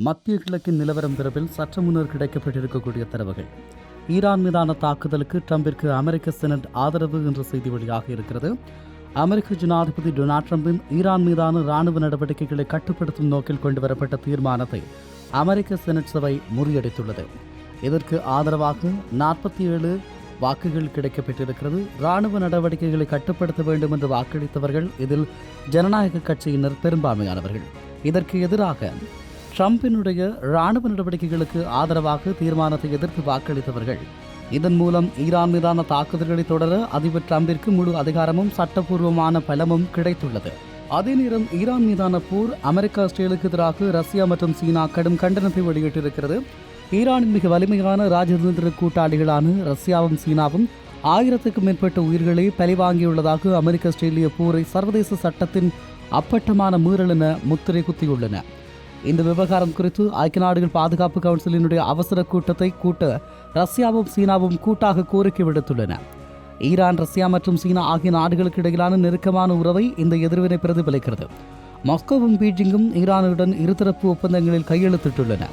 மத்திய கிழக்கின் நிலவரம் தொடர்பில் சற்று முன்னர் கிடைக்கப்பட்டிருக்கக்கூடிய தரவுகள். ஈரான் மீதான தாக்குதலுக்கு ட்ரம்பிற்கு அமெரிக்க செனட் ஆதரவு என்ற செய்தி வெளியாக இருக்கிறது. அமெரிக்க ஜனாதிபதி டொனால்ட் ட்ரம்பின் ஈரான் மீதான ராணுவ நடவடிக்கைகளை கட்டுப்படுத்தும் நோக்கில் கொண்டுவரப்பட்ட தீர்மானத்தை அமெரிக்க செனட் சபை முறியடித்துள்ளது. இதற்கு ஆதரவாக 47 வாக்குகள் கிடைக்கப்பட்டிருக்கிறது. ராணுவ நடவடிக்கைகளை கட்டுப்படுத்த வேண்டும் என்று வாக்களித்தவர்கள் இதில் ஜனநாயக கட்சியினர் பெரும்பான்மையானவர்கள். இதற்கு எதிராக ட்ரம்பினுடைய ராணுவ நடவடிக்கைகளுக்கு ஆதரவாக தீர்மானத்தை எதிர்த்து வாக்களித்தவர்கள். இதன் மூலம் ஈரான் மீதான தாக்குதல்களை தொடர அதிபர் ட்ரம்பிற்கு முழு அதிகாரமும் சட்டப்பூர்வமான பலமும் கிடைத்துள்ளது. அதே நேரம் ஈரான் மீதான போர் அமெரிக்கா இஸ்ரேலுக்கு எதிராக ரஷ்யா மற்றும் சீனா கடும் கண்டனத்தை வெளியிட்டிருக்கிறது. ஈரானின் மிக வலிமையான ராஜதந்திர கூட்டாளிகளான ரஷ்யாவும் சீனாவும் 1000க்கும் மேற்பட்ட உயிர்களை பழிவாங்கியுள்ளதாக அமெரிக்க இஸ்ரேலிய போரை சர்வதேச சட்டத்தின் அப்பட்டமான மீறல் என முத்திரை குத்தியுள்ளன. இந்த விவகாரம் குறித்து ஐக்கிய நாடுகள் பாதுகாப்பு கவுன்சிலினுடைய அவசர கூட்டத்தை கூட்ட ரஷ்யாவும் சீனாவும் கூட்டாக கோரிக்கை விடுத்துள்ளன. ஈரான், ரஷ்யா மற்றும் சீனா ஆகிய நாடுகளுக்கு இடையிலான நெருக்கமான உறவை இந்த எதிர்வினை பிரதிபலிக்கிறது. மாஸ்கோவும் பீஜிங்கும் ஈரானுடன் இருதரப்பு ஒப்பந்தங்களில் கையெழுத்திட்டுள்ளன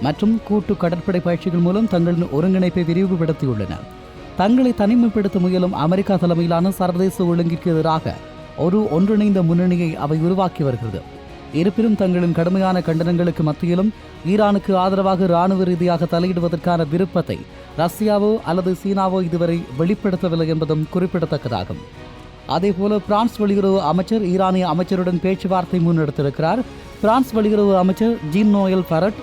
மற்றும் கூட்டு கடற்படை பயிற்சிகள் மூலம் தங்களின் ஒருங்கிணைப்பை விரிவுபடுத்தியுள்ளன. தங்களை தனிமைப்படுத்த முயலும் அமெரிக்கா தலைமையிலான சர்வதேச ஒழுங்கிற்கு எதிராக ஒரு ஒன்றிணைந்த முன்னணியை அவை உருவாக்கி வருகிறது. இருப்பினும் தங்களின் கடுமையான கண்டனங்களுக்கு மத்தியிலும் ஈரானுக்கு ஆதரவாக இராணுவ ரீதியாக தலையிடுவதற்கான விருப்பத்தை ரஷ்யாவோ அல்லது சீனாவோ இதுவரை வெளிப்படுத்தவில்லை என்பதும் குறிப்பிடத்தக்கதாகும். அதேபோல பிரான்ஸ் வெளியுறவு அமைச்சர் ஈரானிய அமைச்சருடன் பேச்சுவார்த்தை முன்னெடுத்திருக்கிறார். பிரான்ஸ் வெளியுறவு அமைச்சர் ஜீன் நோயல் ஃபரட்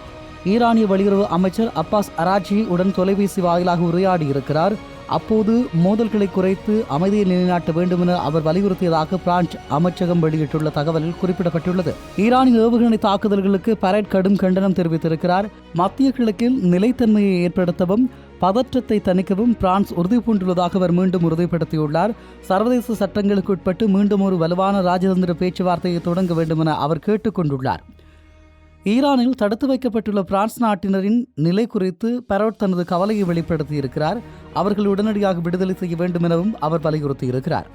ஈரானிய வெளியுறவு அமைச்சர் அப்பாஸ் அராஜி உடன் தொலைபேசி வாயிலாக உரையாடியிருக்கிறார். அப்போது மோதல்களை குறைத்து அமைதியை நிலைநாட்ட வேண்டும் என அவர் வலியுறுத்தியதாக பிரான்ஸ் அமைச்சகம் வெளியிட்டுள்ள தகவலில் குறிப்பிடப்பட்டுள்ளது. ஈரானின் ஏவுகணை தாக்குதல்களுக்கு பரேட் கடும் கண்டனம் தெரிவித்திருக்கிறார். மத்திய கிழக்கில் நிலைத்தன்மையை ஏற்படுத்தவும் பதற்றத்தை தணிக்கவும் பிரான்ஸ் உறுதிபூண்டுள்ளதாக அவர் மீண்டும் உறுதிப்படுத்தியுள்ளார். சர்வதேச சட்டங்களுக்கு உட்பட்டு மீண்டும் ஒரு வலுவான ராஜதந்திர பேச்சுவார்த்தையை தொடங்க வேண்டும் என அவர் கேட்டுக்கொண்டுள்ளார். ஈரானில் தடுத்து வைக்கப்பட்டுள்ள பிரான்ஸ் நாட்டினரின் நிலை குறித்து பரோட் தனது கவலையை வெளிப்படுத்தியிருக்கிறார். அவர்கள் உடனடியாக விடுதலை செய்ய வேண்டும் எனவும் அவர் வலியுறுத்தியிருக்கிறார்.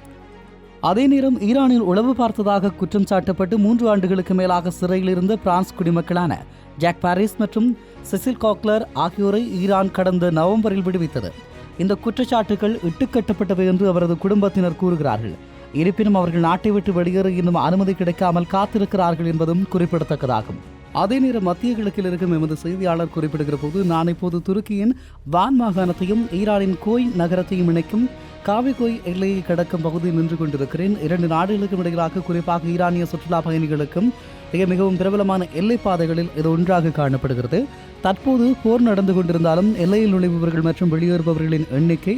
அதே நேரம் ஈரானில் உளவு பார்த்ததாக குற்றம் சாட்டப்பட்டு 3 ஆண்டுகளுக்கு மேலாக சிறையில் இருந்த பிரான்ஸ் குடிமக்களான ஜாக் பாரிஸ் மற்றும் செசில் காக்லர் ஆகியோரை ஈரான் கடந்த நவம்பரில் விடுவித்தது. இந்த குற்றச்சாட்டுகள் இட்டுக்கட்டப்பட்டவை என்று அவரது குடும்பத்தினர் கூறுகிறார்கள். இருப்பினும் அவர்கள் நாட்டை விட்டு வெளியேற இன்னும் அனுமதி கிடைக்காமல் காத்திருக்கிறார்கள் என்பதும் குறிப்பிடத்தக்கதாகும். அதே நேரம் மத்திய கிழக்கில் இருக்கும் எமது செய்தியாளர் குறிப்பிடுகிற போது, நான் இப்போது துருக்கியின் வான் மாகாணத்தையும் ஈரானின் கோய் நகரத்தையும் இணைக்கும் காவிகோய் எல்லையை கடக்கும் பகுதியில் நின்று கொண்டிருக்கிறேன். 2 நாடுகளுக்கும் இடையிலாக குறிப்பாக ஈரானிய சுற்றுலா பயணிகளுக்கும் மிகவும் பிரபலமான எல்லை பாதைகளில் இது ஒன்றாக காணப்படுகிறது. தற்போது போர் நடந்து கொண்டிருந்தாலும் எல்லையில் நுழைபவர்கள் மற்றும் வெளியேறுபவர்களின் எண்ணிக்கை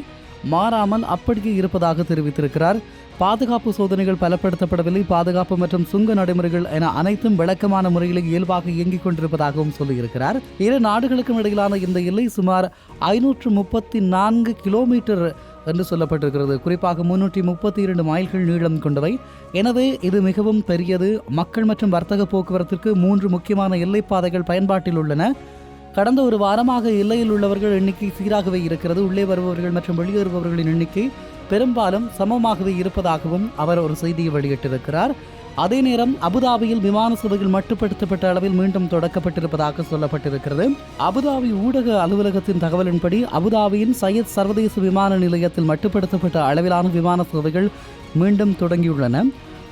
மாறாமல் அப்படியே இருப்பதாக தெரிவித்திருக்கிறார். பாதுகாப்பு சோதனைகள் பலப்படுத்தப்படவில்லை. பாதுகாப்பு மற்றும் சுங்க நடைமுறைகள் என அனைத்தும் விளக்கமான முறையில் இயல்பாக இயங்கிக் கொண்டிருப்பதாகவும் சொல்லியிருக்கிறார். 2 நாடுகளுக்கும் இடையிலான இந்த எல்லை சுமார் 534 கிலோமீட்டர் என்று சொல்லப்பட்டிருக்கிறது. குறிப்பாக 332 மைல்கள் நீளம் கொண்டவை. எனவே இது மிகவும் பெரியது. மக்கள் மற்றும் வர்த்தக போக்குவரத்திற்கு 3 முக்கியமான எல்லை பாதைகள் பயன்பாட்டில் உள்ளன. கடந்த ஒரு வாரமாக எல்லையில் உள்ளவர்கள் எண்ணிக்கை சீராகவே இருக்கிறது. உள்ளே வருபவர்கள் மற்றும் வெளியேறுபவர்களின் எண்ணிக்கை பெரும்பாலும் சமமாகவே இருப்பதாகவும் அவர் ஒரு செய்தியை வெளியிட்டிருக்கிறார். அதே நேரம் அபுதாபியில் விமான சேவைகள் மட்டுப்படுத்தப்பட்ட அளவில் மீண்டும் தொடக்கப்பட்டிருப்பதாக சொல்லப்பட்டிருக்கிறது. அபுதாபி ஊடக அலுவலகத்தின் தகவலின்படி அபுதாபியின் சையத் சர்வதேச விமான நிலையத்தில் மட்டுப்படுத்தப்பட்ட அளவிலான விமான சேவைகள் மீண்டும் தொடங்கியுள்ளன.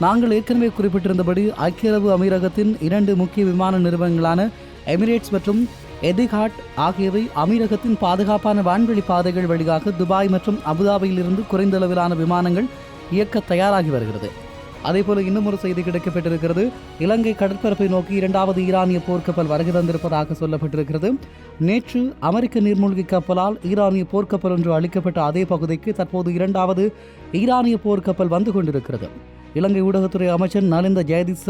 நாங்கள் ஏற்கனவே குறிப்பிட்டிருந்தபடி ஐக்கிய அரபு அமீரகத்தின் 2 முக்கிய விமான நிறுவனங்களான எமிரேட்ஸ் மற்றும் எதிஹாட் ஆகியவை அமீரகத்தின் பாதுகாப்பான வான்வெளி பாதைகள் வழியாக துபாய் மற்றும் அபுதாபியிலிருந்து குறைந்த அளவிலான விமானங்கள் இயக்க தயாராகி வருகிறது. அதேபோல இன்னும் ஒரு செய்தி கிடைக்கப்பட்டிருக்கிறது. இலங்கை கடற்பரப்பை நோக்கி 2வது ஈரானிய போர்க்கப்பல் வருகை தந்திருப்பதாக சொல்லப்பட்டிருக்கிறது. நேற்று அமெரிக்க நீர்மூழ்கி கப்பலால் ஈரானிய போர்க்கப்பல் ஒன்று அளிக்கப்பட்ட அதே பகுதிக்கு தற்போது 2வது ஈரானிய போர்க்கப்பல் வந்து கொண்டிருக்கிறது. இலங்கை ஊடகத்துறை அமைச்சர் நலிந்த ஜெயதிச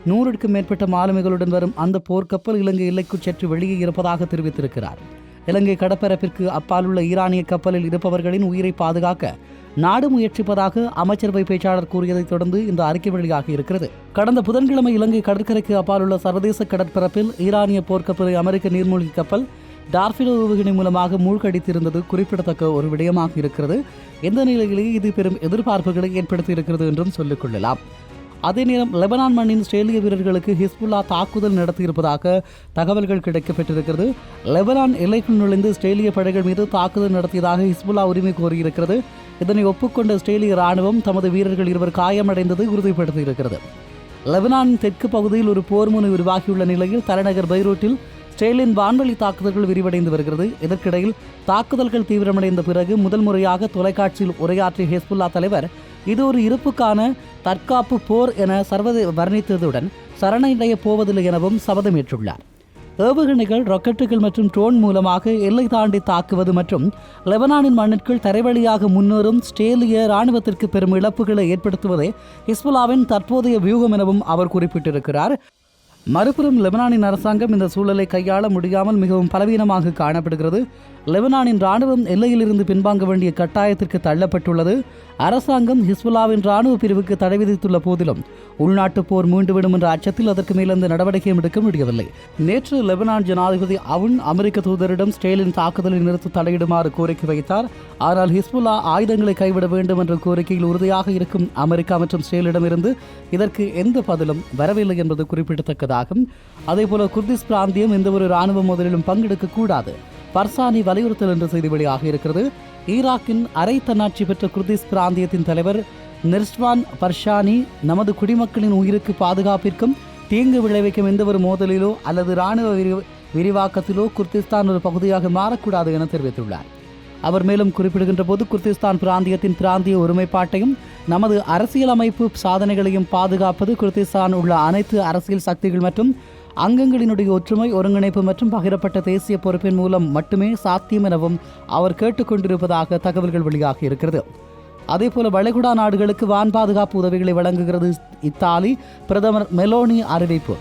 100க்கும் மேற்பட்ட மாலுமிகளுடன் வரும் அந்த போர்க்கப்பல் இலங்கை எல்லைக்கு சற்று வெளியே இருப்பதாக தெரிவித்திருக்கிறார். இலங்கை கடற்பரப்பிற்கு அப்பால் உள்ள ஈரானிய கப்பலில் இருப்பவர்களின் உயிரை பாதுகாக்க நாடு முயற்சிப்பதாக அமைச்சரவை பேச்சாளர் கூறியதைத் தொடர்ந்து இந்த அறிக்கை வெளியாகி இருக்கிறது. கடந்த புதன்கிழமை இலங்கை கடற்கரைக்கு அப்பால் உள்ள சர்வதேச கடற்பரப்பில் ஈரானிய போர்க்கப்பலை அமெரிக்க நீர்மூழ்கி கப்பல் டார்பிடோ ஏவுகணை மூலமாக மூழ்கடித்திருந்தது குறிப்பிடத்தக்க ஒரு விடயமாக இருக்கிறது. எந்த நிலையிலேயே இது பெரும் எதிர்பார்ப்புகளை ஏற்படுத்தி இருக்கிறது என்றும் சொல்லிக் கொள்ளலாம். அதே நேரம் லெபனான் மண்ணின் இஸ்ரேலிய வீரர்களுக்கு ஹிஸ்புல்லா தாக்குதல் நடத்தியிருப்பதாக தகவல்கள் கிடைக்கப்பட்டிருக்கிறது. லெபனான் எல்லைக்குள் நுழைந்து இஸ்ரேலிய படைகள் மீது தாக்குதல் நடத்தியதாக ஹிஸ்புல்லா உரிமை கோரியிருக்கிறது. இதனை ஒப்புக்கொண்ட இஸ்ரேலிய ராணுவம் தமது வீரர்கள் 2 காயமடைந்ததை உறுதிப்படுத்தியிருக்கிறது. லெபனானின் தெற்கு பகுதியில் ஒரு போர் முனை உருவாகியுள்ள நிலையில் தலைநகர் பைரூட்டில் இஸ்ரேலின் வான்வழி தாக்குதல்கள் விரிவடைந்து வருகிறது. இதற்கிடையில் தாக்குதல்கள் தீவிரமடைந்த பிறகு முதல் முறையாக தொலைக்காட்சியில் உரையாற்றிய ஹிஸ்புல்லா தலைவர் இது ஒரு இருப்புக்கான தற்காப்பு போர் என சர்வதேச வர்ணித்ததுடன் சரணடைய போவதில்லை எனவும் சபதமேற்றுள்ளார். ஏவுகணைகள், ராக்கெட்டுகள் மற்றும் ட்ரோன் மூலமாக எல்லை தாண்டி தாக்குவது மற்றும் லெபனானின் மண்ணிற்குள் தரைவழியாக முன்னேறும் இஸ்ரேலிய இராணுவத்திற்கு பெரும் இழப்புகளை ஏற்படுத்துவதே ஹிஸ்புல்லாவின் தற்போதைய வியூகம் எனவும் அவர் குறிப்பிட்டிருக்கிறார். மறுபுறம் லெபனானின் அரசாங்கம் இந்த சூழலை கையாள முடியாமல் மிகவும் பலவீனமாக காணப்படுகிறது. லெபனானின் இராணுவம் எல்லையிலிருந்து பின்வாங்க வேண்டிய கட்டாயத்திற்கு தள்ளப்பட்டுள்ளது. அரசாங்கம் ஹிஸ்புல்லாவின் இராணுவ பிரிவுக்கு தடை விதித்துள்ள போதிலும் உள்நாட்டு போர் மீண்டுவிடும் என்ற அச்சத்தில் அதற்கு மேலிருந்து நடவடிக்கையும் எடுக்க முடியவில்லை. நேற்று லெபனான் ஜனாதிபதி அவுன் அமெரிக்க தூதரிடம் இஸ்ரேலின் தாக்குதலை நிறுத்தி தலையிடுமாறு கோரிக்கை வைத்தார். ஆனால் ஹிஸ்புல்லா ஆயுதங்களை கைவிட வேண்டும் என்ற கோரிக்கையில் உறுதியாக இருக்கும் அமெரிக்கா மற்றும் இஸ்ரேலிடமிருந்து இதற்கு எந்த பதிலும் வரவில்லை என்பது குறிப்பிடத்தக்கதாகும். அதேபோல குர்திஸ் பிராந்தியம் எந்த ஒரு இராணுவ மோதலிலும் பங்கெடுக்கக்கூடாது பர்சானி வலியுறுத்தல் என்ற செய்தி வெளியாக இருக்கிறது. ஈராக்கின் அரை தன்னாட்சி பெற்ற குர்திஸ் பிராந்தியத்தின் தலைவர் நிர்ஸ்வான் பர்ஷானி நமது குடிமக்களின் உயிருக்கு பாதுகாப்பிற்கும் தீங்கு விளைவிக்கும் எந்த ஒரு மோதலிலோ அல்லது இராணுவ விரிவாக்கத்திலோ குர்திஸ்தான் ஒரு பகுதியாக மாறக்கூடாது என தெரிவித்துள்ளார். அவர் மேலும் குறிப்பிடுகின்ற போது குர்திஸ்தான் பிராந்தியத்தின் பிராந்திய ஒருமைப்பாட்டையும் நமது அரசியலமைப்பு சாதனைகளையும் பாதுகாப்பது குர்திஸ்தான் உள்ள அனைத்து அரசியல் சக்திகள் மற்றும் அங்கங்களினுடைய ஒற்றுமை, ஒருங்கிணைப்பு மற்றும் பகிரப்பட்ட தேசிய பொறுப்பின் மூலம் மட்டுமே சாத்தியம் எனவும் அவர் கேட்டுக்கொண்டிருப்பதாக தகவல்கள் வெளியாகி இருக்கிறது. அதேபோல வளைகுடா நாடுகளுக்கு வான் பாதுகாப்பு உதவிகளை வழங்குகிறது இத்தாலி. பிரதமர் மெலோனி அறிவிப்பு.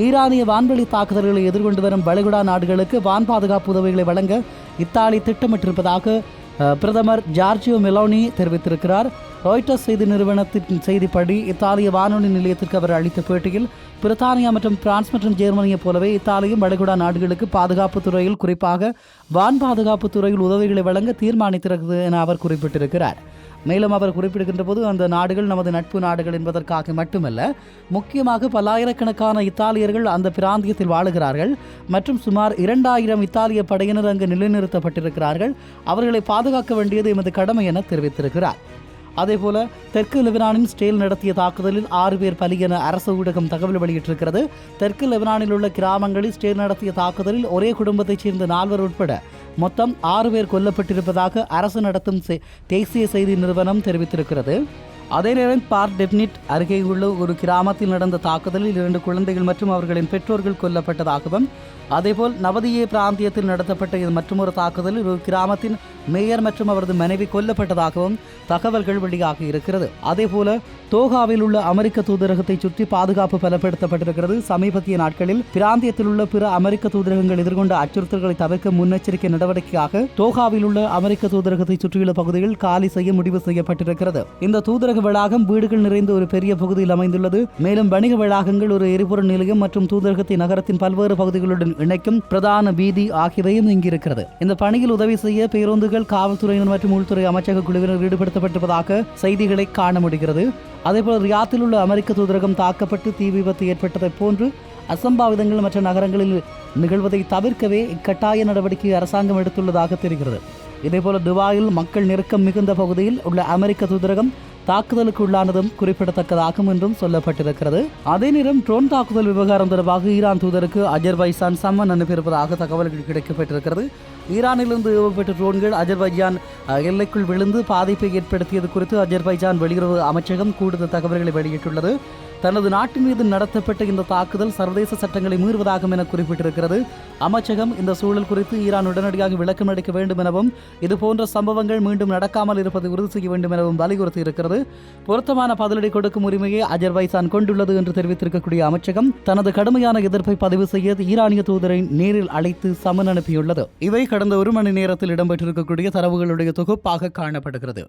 ஈரானிய வான்வெளி தாக்குதல்களை எதிர்கொண்டு வரும் வளைகுடா நாடுகளுக்கு வான் பாதுகாப்பு உதவிகளை வழங்க இத்தாலி திட்டமிட்டிருப்பதாக பிரதமர் ஜார்ஜியோ மெலோனி தெரிவித்திருக்கிறார். ராய்ட்டர்ஸ் செய்தி நிறுவனத்தின் செய்திப்படி இத்தாலிய வானொலி நிலையத்திற்கு அவர் அளித்த பேட்டியில் பிரித்தானியா மற்றும் பிரான்ஸ் மற்றும் ஜெர்மனியைப் போலவே இத்தாலியும் வளைகுடா நாடுகளுக்கு பாதுகாப்பு துறையில், குறிப்பாக வான் பாதுகாப்பு துறையில் உதவிகளை வழங்க தீர்மானித்திருக்கிறது என அவர் குறிப்பிட்டிருக்கிறார். மேலும் அவர் குறிப்பிடுகின்ற போது அந்த நாடுகள் நமது நட்பு நாடுகள் என்பதற்காக மட்டுமல்ல, முக்கியமாக பல்லாயிரக்கணக்கான இத்தாலியர்கள் அந்த பிராந்தியத்தில் வாழுகிறார்கள் மற்றும் சுமார் 2000 இத்தாலிய படையினர் அங்கு நிலைநிறுத்தப்பட்டிருக்கிறார்கள். அவர்களை பாதுகாக்க வேண்டியது எமது கடமை என தெரிவித்திருக்கிறார். அதேபோல தெற்கு லெபனானின் இஸ்ரேல் நடத்திய தாக்குதலில் 6 பேர் பலி என அரசு ஊடகம் தகவல் வெளியிட்டிருக்கிறது. தெற்கு லெபனானில் உள்ள கிராமங்களில் இஸ்ரேல் நடத்திய தாக்குதலில் ஒரே குடும்பத்தைச் சேர்ந்த 4 உட்பட மொத்தம் 6 பேர் கொல்லப்பட்டிருப்பதாக அரசு நடத்தும் தேசிய செய்தி நிறுவனம் தெரிவித்திருக்கிறது. அதே நேரம் பார்டெப்னிட் அருகே உள்ள ஒரு கிராமத்தில் நடந்த தாக்குதலில் 2 குழந்தைகள் மற்றும் அவர்களின் பெற்றோர்கள் கொல்லப்பட்டதாகவும், அதேபோல் நவதியே பிராந்தியத்தில் நடத்தப்பட்ட மற்றொரு தாக்குதலில் ஒரு கிராமத்தின் மேயர் மற்றும் அவரது மனைவி கொல்லப்பட்டதாகவும் தகவல்கள் வெளியாகி இருக்கிறது. அதேபோல தோகாவில் உள்ள அமெரிக்க தூதரகத்தை சுற்றி பாதுகாப்பு பலப்படுத்தப்பட்டிருக்கிறது. சமீபத்திய நாட்களில் பிராந்தியத்தில் உள்ள பிற அமெரிக்க தூதரகங்கள் எதிர்கொண்ட அச்சுறுத்தல்களை தவிர்க்க முன்னெச்சரிக்கை நடவடிக்கையாக தோகாவில் உள்ள அமெரிக்க தூதரகத்தை சுற்றியுள்ள பகுதிகள் காலி செய்ய முடிவு செய்யப்பட்டிருக்கிறது. இந்த தூதரக வளாகம் வீடுகள் நிறைந்த ஒரு பெரிய பகுதியில் அமைந்துள்ளது. மேலும் வணிக வளாகங்கள், ஒரு எரிபொருள் நிலையம் மற்றும் தூதரகத்தை நகரத்தின் பல்வேறு பகுதிகளுடன் இணைக்கும் பிரதான வீதி ஆகியவையும் இங்கிருக்கிறது. இந்த பணியில் உதவி செய்ய பேருந்துகள், காவல்துறையினர் மற்றும் உள்துறை அமைச்சக குழுவினர் ஈடுபடுத்தப்பட்டிருப்பதாக செய்திகளை காண முடிகிறது. அதேபோல ரியாத்தில் உள்ள அமெரிக்க தூதரகம் தாக்கப்பட்டு தீ விபத்து ஏற்பட்டதை போன்று அசம்பாவிதங்கள் மற்ற நகரங்களில் நிகழ்வதை தவிர்க்கவே இக்கட்டாய நடவடிக்கை அரசாங்கம் எடுத்துள்ளதாக தெரிகிறது. இதேபோல துபாயில் மக்கள் நெருக்கம் மிகுந்த பகுதியில் உள்ள அமெரிக்க தூதரகம் தாக்குதலுக்கு உள்ளானதும் குறிப்பிடத்தக்கதாகும் என்றும் சொல்லப்பட்டிருக்கிறது. அதே நேரம் ட்ரோன் தாக்குதல் விவகாரம் தொடர்பாக ஈரான் தூதருக்கு அஜர்பைஜான் சம்மன் அனுப்பியிருப்பதாக தகவல்கள் கிடைக்கப்பட்டிருக்கிறது. ஈரானிலிருந்து ஏவப்பட்ட ட்ரோன்கள் அஜர்பைஜான் எல்லைக்குள் விழுந்து பாதிப்பை ஏற்படுத்தியது குறித்து அஜர்பைஜான் வெளியுறவு அமைச்சகம் கூடுதல் தகவல்களை வெளியிட்டுள்ளது. தனது நாட்டின் மீது நடத்தப்பட்ட இந்த தாக்குதல் சர்வதேச சட்டங்களை மீறுவதாகும் என குறிப்பிட்டிருக்கிறது. அமைச்சகம் இந்த சூழல் குறித்து ஈரான் உடனடியாக விளக்கம் அளிக்க வேண்டும் எனவும் இதுபோன்ற சம்பவங்கள் மீண்டும் நடக்காமல் இருப்பதை உறுதி செய்ய வேண்டும் எனவும் வலியுறுத்தி இருக்கிறது. பொருத்தமான பதிலடி கொடுக்கும் உரிமையை அஜர்பைஜான் கொண்டுள்ளது என்று தெரிவித்திருக்கக்கூடிய அமைச்சகம் தனது கடுமையான எதிர்ப்பை பதிவு செய்ய ஈரானிய தூதரை நேரில் அழைத்து சமன் அனுப்பியுள்ளது. இவை கடந்த 1 மணி நேரத்தில் இடம்பெற்றிருக்கக்கூடிய தரவுகளுடைய தொகுப்பாக காணப்படுகிறது.